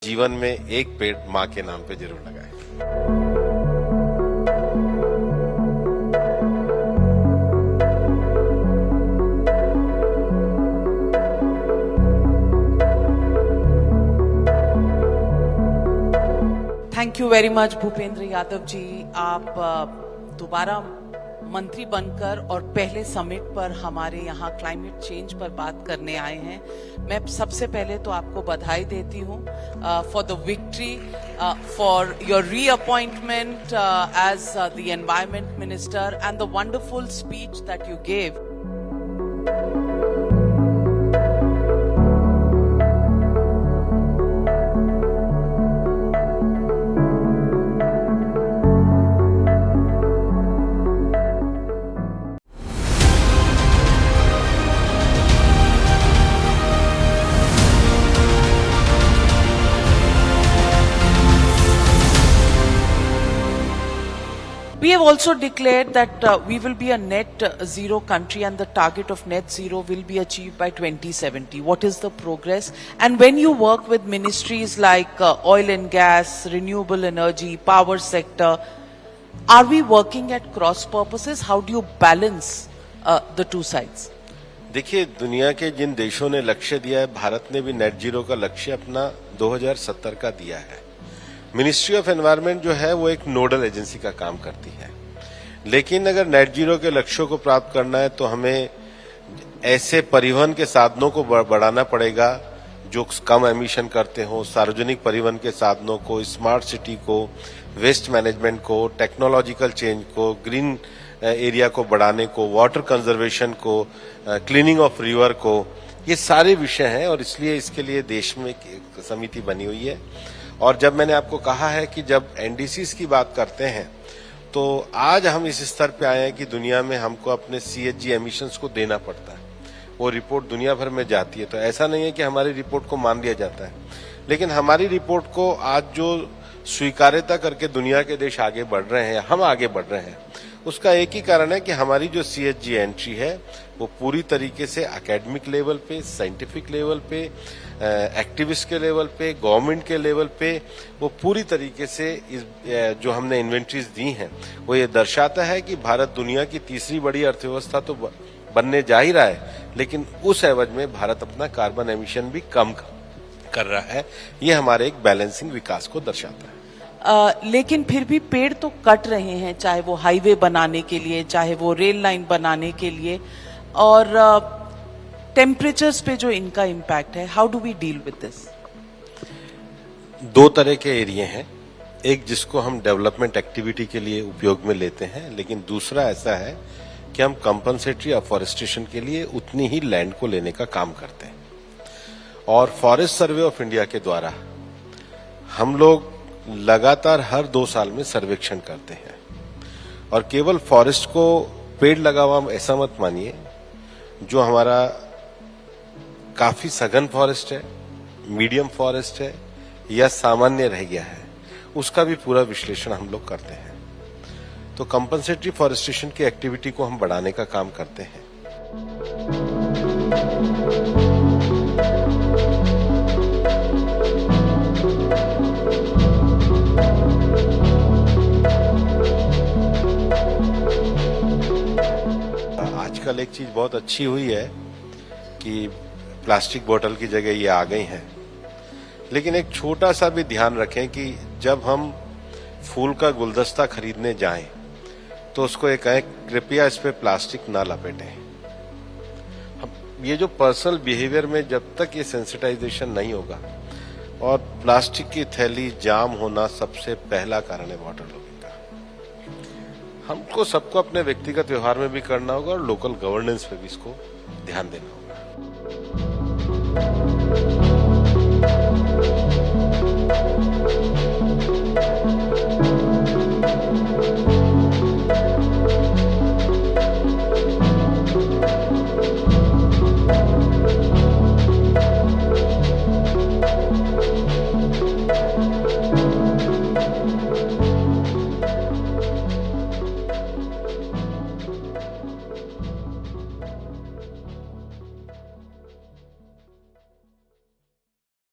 जीवन में एक पेड़ माँ के नाम पे जरूर लगाएं। Thank you very much Bhupendra Yadav ji. आप दोबारा मंत्री बनकर और पहले समिट पर हमारे यहाँ क्लाइमेट चेंज पर बात करने आए हैं। मैं सबसे पहले तो आपको बधाई देती हूँ for the victory, for your reappointment as the environment minister and the wonderful speech that you gave. We have also declared that we will be a net zero country and the target of net zero will be achieved by 2070. What is the progress? And when you work with ministries like oil and gas, renewable energy, power sector, are we working at cross purposes? How do you balance the two sides? देखिए, दुनिया के जिन देशों ने लक्ष्य दिया है, भारत ने भी नेट जीरो का लक्ष्य अपना 2070 का दिया है। मिनिस्ट्री ऑफ एनवायरनमेंट जो है वो एक नोडल एजेंसी का काम करती है, लेकिन अगर नेट जीरो के लक्ष्यों को प्राप्त करना है तो हमें ऐसे परिवहन के साधनों को बढ़ाना पड़ेगा जो कम एमिशन करते हो, सार्वजनिक परिवहन के साधनों को, स्मार्ट सिटी को, वेस्ट मैनेजमेंट को, टेक्नोलॉजिकल चेंज को, ग्रीन एरिया को बढ़ाने को, वाटर कंजर्वेशन को, क्लीनिंग ऑफ रिवर को, ये सारे विषय हैं और इसलिए इसके लिए देश में एक समिति बनी हुई है। और जब मैंने आपको कहा है कि जब एनडीसीज की बात करते हैं तो आज हम इस स्तर पे आए हैं कि दुनिया में हमको अपने सीएचजी एमिशंस को देना पड़ता है। वो रिपोर्ट दुनिया भर में जाती है, तो ऐसा नहीं है कि हमारी रिपोर्ट को मान लिया जाता है, लेकिन हमारी रिपोर्ट को आज जो स्वीकार्यता करके दुनिया के देश आगे बढ़ रहे हैं, हम आगे बढ़ रहे हैं, उसका एक ही कारण है कि हमारी जो सीएचजी एंट्री है वो पूरी तरीके से एकेडमिक लेवल पे, साइंटिफिक लेवल पे, एक्टिविस्ट के लेवल पे, गवर्नमेंट के लेवल पे, वो पूरी तरीके से इस जो हमने इन्वेंट्रीज दी हैं वो ये दर्शाता है कि भारत दुनिया की तीसरी बड़ी अर्थव्यवस्था तो बनने जा ही रहा है, लेकिन उस एवज में भारत अपना कार्बन एमिशन भी कम कर रहा है। ये हमारे एक बैलेंसिंग विकास को दर्शाता है। लेकिन फिर भी पेड़ तो कट रहे हैं, चाहे वो हाईवे बनाने के लिए, चाहे वो रेल लाइन बनाने के लिए, और टेम्परेचर्स पे जो इनका इम्पैक्ट है, how do we deal with this? दो तरह के एरिया हैं, एक जिसको हम डेवलपमेंट एक्टिविटी के लिए उपयोग में लेते हैं, लेकिन दूसरा ऐसा है कि हम कंपनसेटरी अफॉरेस्टेशन के लिए उतनी ही लैंड को लेने का काम करते हैं। और फॉरेस्ट सर्वे ऑफ इंडिया के द्वारा हम लोग लगातार हर 2 साल में सर्वेक्षण करते हैं, और केवल फॉरेस्ट को पेड़ लगा हुआ ऐसा मत मानिए, जो हमारा काफी सघन फॉरेस्ट है, मीडियम फॉरेस्ट है या सामान्य रह गया है, उसका भी पूरा विश्लेषण हम लोग करते हैं। तो कंपनसेटरी फॉरेस्टेशन की एक्टिविटी को हम बढ़ाने का काम करते हैं। आजकल एक चीज बहुत अच्छी हुई है कि प्लास्टिक बोतल की जगह ये आ गई हैं, लेकिन एक छोटा सा भी ध्यान रखें कि जब हम फूल का गुलदस्ता खरीदने जाएं तो उसको ये कहें कृपया इस पे प्लास्टिक ना लपेटें। ये जो पर्सनल बिहेवियर में जब तक ये सेंसिटाइजेशन नहीं होगा, और प्लास्टिक की थैली जाम होना सबसे पहला कारण है वाटर लॉगिंग का। हमको सबको अपने व्यक्तिगत व्यवहार में भी करना होगा और लोकल गवर्नेंस पे भी इसको ध्यान देना होगा।